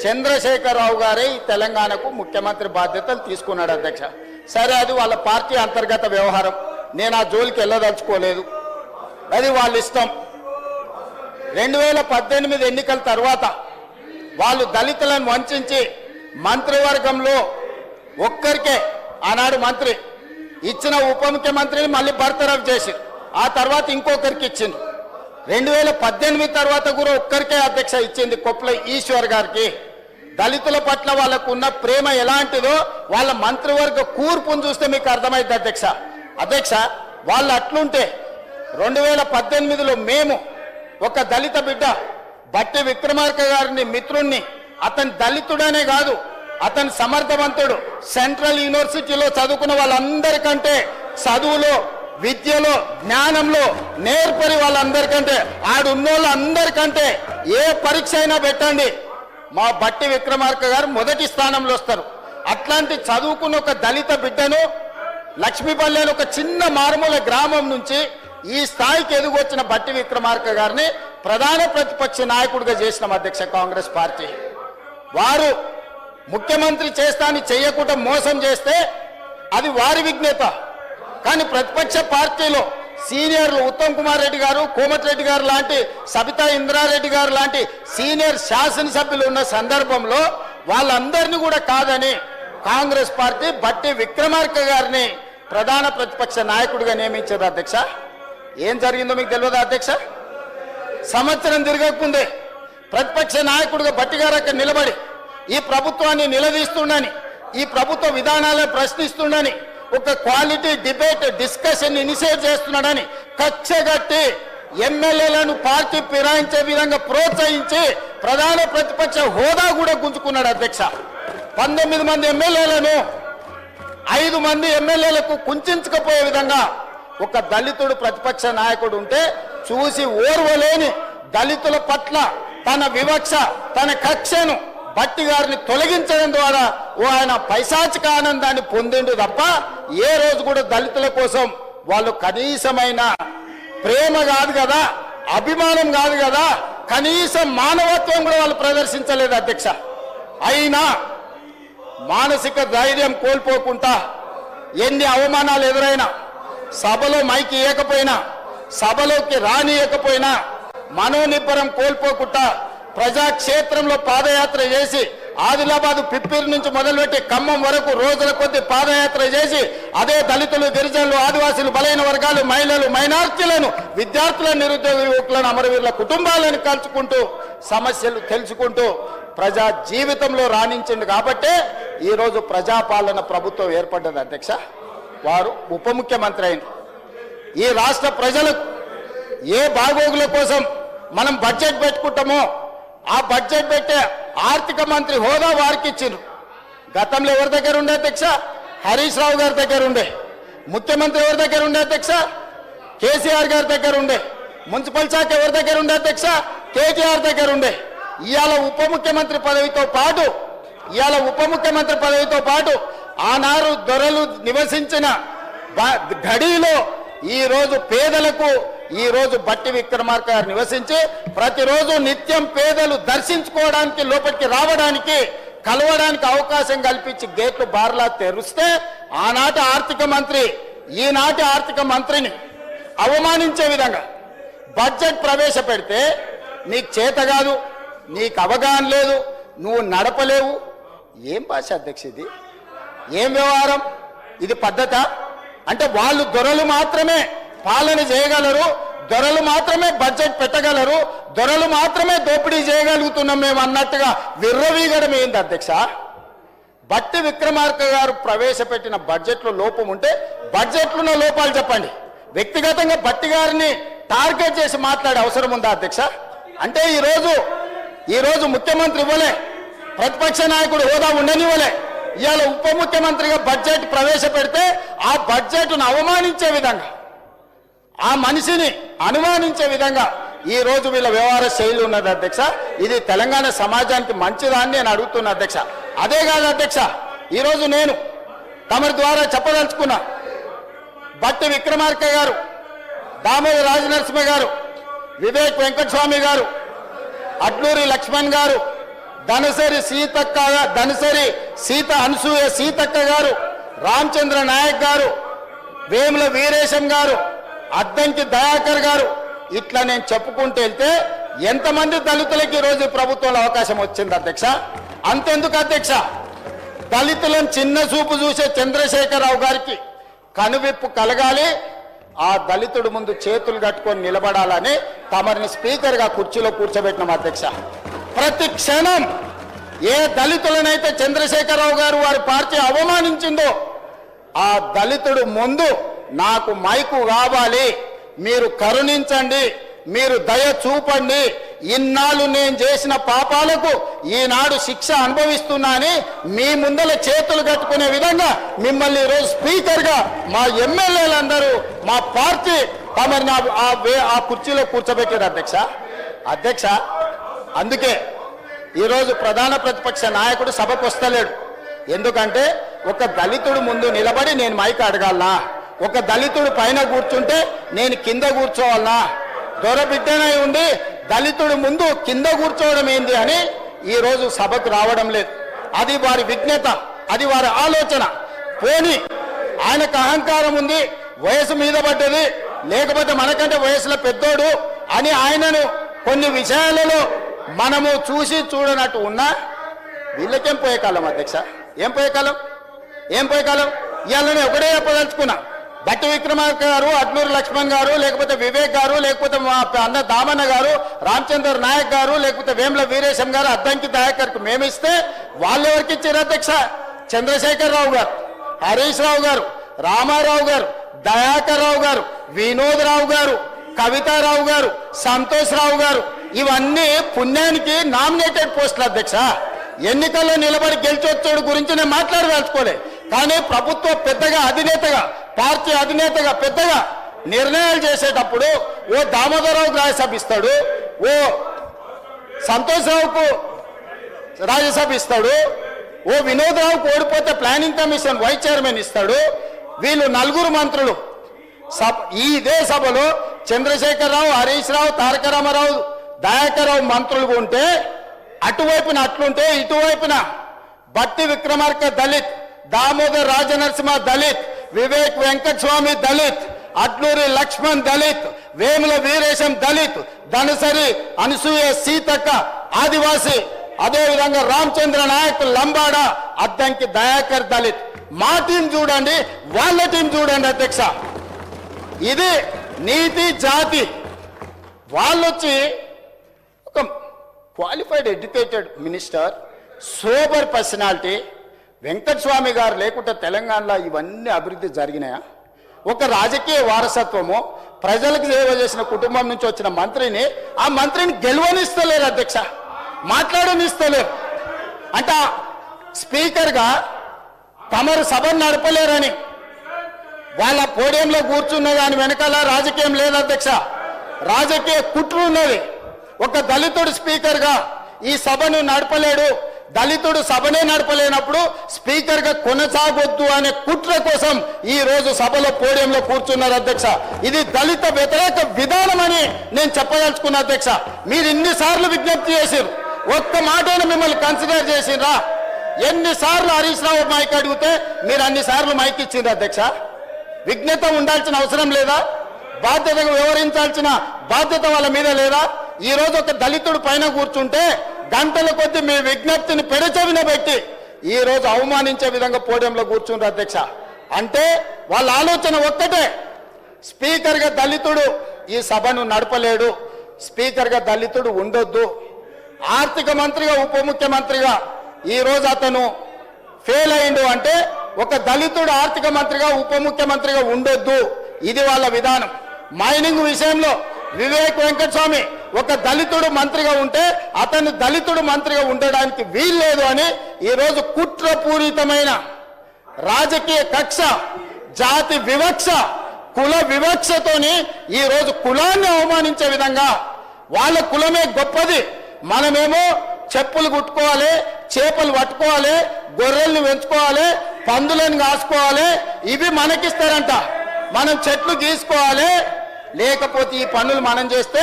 చంద్రశేఖరరావు గారే ఈ తెలంగాణకు ముఖ్యమంత్రి బాధ్యతలు తీసుకున్నాడు అధ్యక్ష. సరే, అది వాళ్ళ పార్టీ అంతర్గత వ్యవహారం, నేను ఆ జోలికి వెళ్ళదలుచుకోలేదు, అది వాళ్ళ ఇష్టం. 2018 ఎన్నికల తర్వాత వాళ్ళు దళితులను వంచి మంత్రివర్గంలో ఒక్కరికే ఆనాడు మంత్రి ఇచ్చిన ఉప ముఖ్యమంత్రిని మళ్ళీ బర్తరఫ్ చేసి ఆ తర్వాత ఇంకొకరికి ఇచ్చింది. 2018 తర్వాత కూడా ఒక్కరికే అధ్యక్ష ఇచ్చింది, కొప్పుల ఈశ్వర్ గారికి. దళితుల పట్ల వాళ్ళకు ఉన్న ప్రేమ ఎలాంటిదో వాళ్ళ మంత్రివర్గ కూర్పును చూస్తే మీకు అర్థమైంది అధ్యక్ష. వాళ్ళు అట్లుంటే 2018లో మేము ఒక దళిత బిడ్డ బట్టి విక్రమార్క గారిని మిత్రుణ్ణి, అతని దళితుడనే కాదు, అతని సమర్థవంతుడు, సెంట్రల్ యూనివర్సిటీలో చదువుకున్న వాళ్ళందరికంటే చదువులో, విద్యలో, జ్ఞానంలో నేర్పరి వాళ్ళందరికంటే, ఆడున్నోళ్ళందరికంటే ఏ పరీక్ష అయినా పెట్టండి, మా బట్టి విక్రమార్క గారు మొదటి స్థానంలో వస్తారు. అట్లాంటి చదువుకున్న ఒక దళిత బిడ్డను లక్ష్మీపల్లి అని ఒక చిన్న మారుమూల గ్రామం నుంచి ఈ స్థాయికి ఎదుగొచ్చిన బట్టి విక్రమార్క గారిని ప్రధాన ప్రతిపక్ష నాయకుడిగా చేసినాం అధ్యక్ష కాంగ్రెస్ పార్టీ. వారు ముఖ్యమంత్రి చేస్తాని చేయకుండా మోసం చేస్తే అది వారి విజ్ఞత. కానీ ప్రతిపక్ష పార్టీలో సీనియర్లు ఉత్తమ్ కుమార్ రెడ్డి గారు, కోమటిరెడ్డి గారు లాంటి, సబితా ఇంద్రారెడ్డి గారు లాంటి సీనియర్ శాసనసభ్యులు ఉన్న సందర్భంలో వాళ్ళందరినీ కూడా కాదని కాంగ్రెస్ పార్టీ బట్టి విక్రమార్క గారిని ప్రధాన ప్రతిపక్ష నాయకుడిగా నియమించారు అధ్యక్ష. ఏం జరిగిందో మీకు తెలియదా అధ్యక్ష? సంవత్సరం తిరగకుందే ప్రతిపక్ష నాయకుడిగా బట్టి గారు అక్కడ నిలబడి ఈ ప్రభుత్వాన్ని నిలదీస్తుండని, ఈ ప్రభుత్వ విధానాలను ప్రశ్నిస్తుండని, ఒక క్వాలిటీ డిబేట్ డిస్కషన్ ఇనిషియేట్ చేస్తున్నాడని కచ్చగట్టి ఎమ్మెల్యేలను పార్టీ ఫిరాయించే విధంగా ప్రోత్సహించి ప్రధాన ప్రతిపక్ష హోదా కూడా గుంజుకున్నాడు అధ్యక్ష. 19 మంది ఎమ్మెల్యేలను 5 మంది ఎమ్మెల్యేలకు కుంచకపోయే విధంగా ఒక దళితుడు ప్రతిపక్ష నాయకుడు ఉంటే చూసి ఓర్వలేని దళితుల పట్ల తన వివక్ష, తన కక్షను బట్టి గారిని తొలగించడం ద్వారా ఆయన పైశాచిక ఆనందాన్ని పొందిండు తప్ప ఏ రోజు కూడా దళితుల కోసం వాళ్ళు కనీసమైన ప్రేమ కాదు కదా, అభిమానం కాదు కదా, కనీసం మానవత్వం కూడా వాళ్ళు ప్రదర్శించలేదు అధ్యక్ష. అయినా మానసిక ధైర్యం కోల్పోకుండా ఎన్ని అవమానాలు ఎదురైనా, సభలో మైకి ఇవ్వకపోయినా, సభలోకి రానియకపోయినా మనోనిబ్బరం కోల్పోకుండా ప్రజాక్షేత్రంలో పాదయాత్ర చేసి ఆదిలాబాద్ పిప్పిరి నుంచి మొదలుపెట్టి ఖమ్మం వరకు రోజుల కొద్ది పాదయాత్ర చేసి అదే దళితులు, గిరిజనులు, ఆదివాసీలు, బలైన వర్గాలు, మహిళలు, మైనార్టీలను, విద్యార్థుల, నిరుద్యోగ యువకులను, అమరవీరుల కుటుంబాలను కలుసుకుంటూ సమస్యలు తెలుసుకుంటూ ప్రజా జీవితంలో రాణించింది కాబట్టే ఈరోజు ప్రజాపాలన ప్రభుత్వం ఏర్పడ్డది అధ్యక్ష. వారు ఉప ముఖ్యమంత్రి అయిన ఈ రాష్ట్ర ప్రజలకు ఏ బాగోగుల కోసం మనం బడ్జెట్ పెట్టుకుంటామో ఆ బడ్జెట్ పెట్టే ఆర్థిక మంత్రి హోదా వారికి ఇచ్చిండ్రు. గతంలో ఎవరి దగ్గర ఉండే అధ్యక్ష? హరీష్ రావు గారి దగ్గర ఉండే. ముఖ్యమంత్రి ఎవరి దగ్గర ఉండే అధ్యక్ష? కేసీఆర్ గారి దగ్గర ఉండే. మున్సిపల్ శాఖ ఎవరి దగ్గర ఉండే అధ్యక్ష? కేటీఆర్ దగ్గర ఉండే. ఇవాళ ఉప ముఖ్యమంత్రి పదవితో పాటు ఆనాడు దొరలు నివసించిన గడిలో ఈ రోజు పేదలకు ఈ రోజు బట్టి విక్రమార్క గారు నివసించి ప్రతిరోజు నిత్యం పేదలు దర్శించుకోవడానికి, లోపలికి రావడానికి, కలవడానికి అవకాశం కల్పించి గేట్లు బార్లా తెరిస్తే ఆనాటి ఆర్థిక మంత్రి ఈనాటి ఆర్థిక మంత్రిని అవమానించే విధంగా బడ్జెట్ ప్రవేశపెడితే నీకు చేత కాదు, నీకు అవగాహన లేదు, నువ్వు నడపలేవు. ఏం భాష అధ్యక్ష ఇది? ఏం వ్యవహారం ఇది? పద్ధత అంటే వాళ్ళు దొరలు మాత్రమే పాలన చేయగలరు, దొరలు మాత్రమే బడ్జెట్ పెట్టగలరు, దొరలు మాత్రమే దోపిడీ చేయగలుగుతున్నాం మేము అన్నట్టుగా విర్రవీగడం ఏంది అధ్యక్ష? బట్టి విక్రమార్క గారు ప్రవేశపెట్టిన బడ్జెట్లో లోపం ఉంటే బడ్జెట్లో లోపాలు చెప్పండి. వ్యక్తిగతంగా బట్టి గారిని టార్గెట్ చేసి మాట్లాడే అవసరం ఉందా అధ్యక్ష? అంటే ఈరోజు ముఖ్యమంత్రి ఇవ్వలే, ప్రతిపక్ష నాయకుడు హోదా ఉండనివ్వలే, ఇవాళ ఉప ముఖ్యమంత్రిగా బడ్జెట్ ప్రవేశపెడితే ఆ బడ్జెట్ను అవమానించే విధంగా, ఆ మనిషిని అనుమానించే విధంగా ఈ రోజు వీళ్ళ వ్యవహార శైలి ఉన్నది అధ్యక్ష. ఇది తెలంగాణ సమాజానికి మంచిదా అని నేను అడుగుతున్నా అధ్యక్ష. అదే కాదు అధ్యక్ష, ఈరోజు నేను తమరి ద్వారా చెప్పదలుచుకున్నా, బట్టి విక్రమార్క గారు, దామోదర రాజనరసింహ గారు, వివేక్ వెంకటస్వామి గారు, అడ్లూరి లక్ష్మణ్ గారు, ధనసరి సీత అనసూయ సీతక్క గారు, రామచంద్ర నాయక్ గారు, వేముల వీరేశం గారు, అద్దంకి దయాకర్ గారు, ఇట్లా నేను చెప్పుకుంటూ వెళ్తే ఎంతమంది దళితులకి ఈరోజు ప్రభుత్వంలో అవకాశం వచ్చింది అధ్యక్ష? అంతెందుకు అధ్యక్ష, దళితులను చిన్న చూపు చూసే చంద్రశేఖరరావు గారికి కనువిప్పు కలగాలి, ఆ దళితుడు ముందు చేతులు కట్టుకొని నిలబడాలని తమరిని స్పీకర్గా కుర్చీలో కూర్చోబెట్టినాం అధ్యక్ష. ప్రతి క్షణం ఏ దళితులనైతే చంద్రశేఖరరావు గారు వారి పార్టీ అవమానించిందో ఆ దళితుడు ముందు నాకు మైకు కావాలి, మీరు కరుణించండి, మీరు దయ చూపండి, ఇన్నాళ్ళు నేను చేసిన పాపాలకు ఈనాడు శిక్ష అనుభవిస్తున్నానని మీ ముందల చేతులు కట్టుకునే విధంగా మిమ్మల్ని ఈరోజు స్పీకర్గా మా ఎమ్మెల్యేలందరూ మా పార్టీ తమరిని ఆ కుర్చీలో కూర్చోబెట్టారు అధ్యక్ష. అందుకే ఈరోజు ప్రధాన ప్రతిపక్ష నాయకుడు సభకు వస్తలేడు. ఎందుకంటే ఒక దళితుడు ముందు నిలబడి నేను మైక్ అడగాలనా, ఒక దళితుడు పైన కూర్చుంటే నేను కింద కూర్చోవాలనా, దొరబిడ్డనై ఉండి దళితుడు ముందు కింద కూర్చోవడం ఏంది అని ఈరోజు సభకు రావడం లేదు. అది వారి విజ్ఞత, అది వారి ఆలోచన. పోని ఆయనకు అహంకారం ఉంది, వయసు మీద పడ్డది, లేకపోతే మనకంటే వయసులో పెద్దోడు అని ఆయనను కొన్ని విషయాలలో మనము చూసి చూడనట్టు ఉన్నా వీళ్ళకేం పోయే కాలం అధ్యక్ష? ఏం పోయే కాలం? ఇవాళ నేను ఒకటే చెప్పదలుచుకున్నా, బట్టి విక్రమార్క గారు, అడ్లూరు లక్ష్మణ్ గారు, లేకపోతే వివేక్ గారు, లేకపోతే మా అన్న దామన్న గారు, రామచంద్ర నాయక్ గారు, లేకపోతే వేముల వీరేశం గారు, అద్దంకి దయాకర్కు మేమిస్తే వాళ్ళు ఎవరికి ఇచ్చారు అధ్యక్ష? చంద్రశేఖరరావు గారు, హరీష్ రావు గారు, రామారావు గారు, దయాకర్ రావు గారు, వినోద్ రావు గారు, కవితారావు గారు, సంతోష్ రావు గారు, ఇవన్నీ పుణ్యానికి నామినేటెడ్ పోస్టులు అధ్యక్ష. ఎన్నికల్లో నిలబడి గెలిచొచ్చాడు గురించి నేను మాట్లాడదలుచుకోలే. కానీ ప్రభుత్వ పెద్దగా అధినేతగా, పార్టీ అధినేతగా పెద్దగా నిర్ణయాలు చేసేటప్పుడు ఓ దామోదరరావుకు రాజ్యసభ ఇస్తాడు, ఓ సంతోష్ రావుకు రాజ్యసభ ఇస్తాడు, ఓ వినోద్ రావుకు ఓడిపోతే ప్లానింగ్ కమిషన్ వైస్ చైర్మన్ ఇస్తాడు. వీళ్ళు నలుగురు మంత్రులు ఇదే సభలో చంద్రశేఖరరావు, హరీష్ రావు, తారక రామారావు, దయాకర్ రావు మంత్రులుగా ఉంటే అటువైపున అట్లుంటే ఇటువైపున బట్టి విక్రమార్క దళిత్, దామోదర్ రాజనరసింహ దళిత్, వివేక్ వెంకటస్వామి దళిత్, అడ్లూరి లక్ష్మణ్ దళిత్, వేముల వీరేశం దళిత్, ధనసరి అనసూయ సీతక్క ఆదివాసి, అదేవిధంగా రామచంద్ర నాయక్ లంబాడ, అద్దంకి దయాకర్ దళిత్. మా టీం చూడండి, వాళ్ళ టీం చూడండి అధ్యక్ష. ఇది నీతి జాతి. వాళ్ళొచ్చి ఒక qualified educated minister, sober personality, Venkataswamy గారు లేకుంటే తెలంగాణలో ఇవన్నీ అభివృద్ధి జరిగినాయా? ఒక రాజకీయ వారసత్వము, ప్రజలకు సేవ చేసిన కుటుంబం నుంచి వచ్చిన మంత్రిని, ఆ మంత్రిని గెలవనిస్తలేరు అధ్యక్ష, మాట్లాడనిస్తలేరు. అంటే స్పీకర్గా తమరు సభను నడపలేరని వాళ్ళ పోడియంలో కూర్చున్న దాని వెనకాల రాజకీయం లేదు అధ్యక్ష, రాజకీయ కుట్ర ఉన్నది. ఒక దళితుడు స్పీకర్గా ఈ సభను నడపలేడు, దళితుడు సభనే నడపలేనప్పుడు స్పీకర్గా కొనసాగొద్దు అనే కుట్ర కోసం ఈ రోజు సభలో పోడియంలో కూర్చున్నారు అధ్యక్ష. ఇది దళిత వ్యతిరేక విధానం అని నేను చెప్పదలుచుకున్న అధ్యక్ష. మీరు ఇన్నిసార్లు విజ్ఞప్తి చేసిరు, ఒక్క మాటను మిమ్మల్ని కన్సిడర్ చేసిండ్రా? ఎన్నిసార్లు హరీష్ రావు మైక్ అడిగితే మీరు అన్నిసార్లు మైక్ ఇచ్చిండ్రు అధ్యక్ష? విజ్ఞత ఉండాల్సిన అవసరం లేదా? బాధ్యతగా వ్యవహరించాల్సిన బాధ్యత వాళ్ళ మీద లేదా? ఈ రోజు ఒక దళితుడు పైన కూర్చుంటే గంటల కొద్ది మీ విజ్ఞప్తిని పెడచెవిన పెట్టి ఈ రోజు అవమానించే విధంగా పోడియంలో కూర్చుంటారు అధ్యక్ష. అంటే వాళ్ళ ఆలోచన ఒక్కటే, స్పీకర్గా దళితుడు ఈ సభను నడపలేడు, స్పీకర్గా దళితుడు ఉండొద్దు. ఆర్థిక మంత్రిగా, ఉప ముఖ్యమంత్రిగా ఈ రోజు అతను ఫెయిల్ అయిండు అంటే ఒక దళితుడు ఆర్థిక మంత్రిగా, ఉప ముఖ్యమంత్రిగా ఉండొద్దు. ఇది వాళ్ళ విధానం. మైనింగ్ విషయంలో వివేక్ వెంకటస్వామి ఒక దళితుడు మంత్రిగా ఉంటే అతను దళితుడు మంత్రిగా ఉండడానికి వీల్లేదు అని ఈరోజు కుట్రపూరితమైన రాజకీయ కక్ష, జాతి వివక్ష, కుల వివక్షతోని ఈరోజు కులాన్ని అవమానించే విధంగా, వాళ్ళ కులమే గొప్పది, మనమేమో చెప్పులు కుట్టుకోవాలి, చేపలు పట్టుకోవాలి, గొర్రెల్ని పెంచుకోవాలి, పందులను కాసుకోవాలి, ఇవి మనకిస్తారంట. మనం చెట్లు గీసుకోవాలి, లేకపోతే ఈ పనులు మనం చేస్తే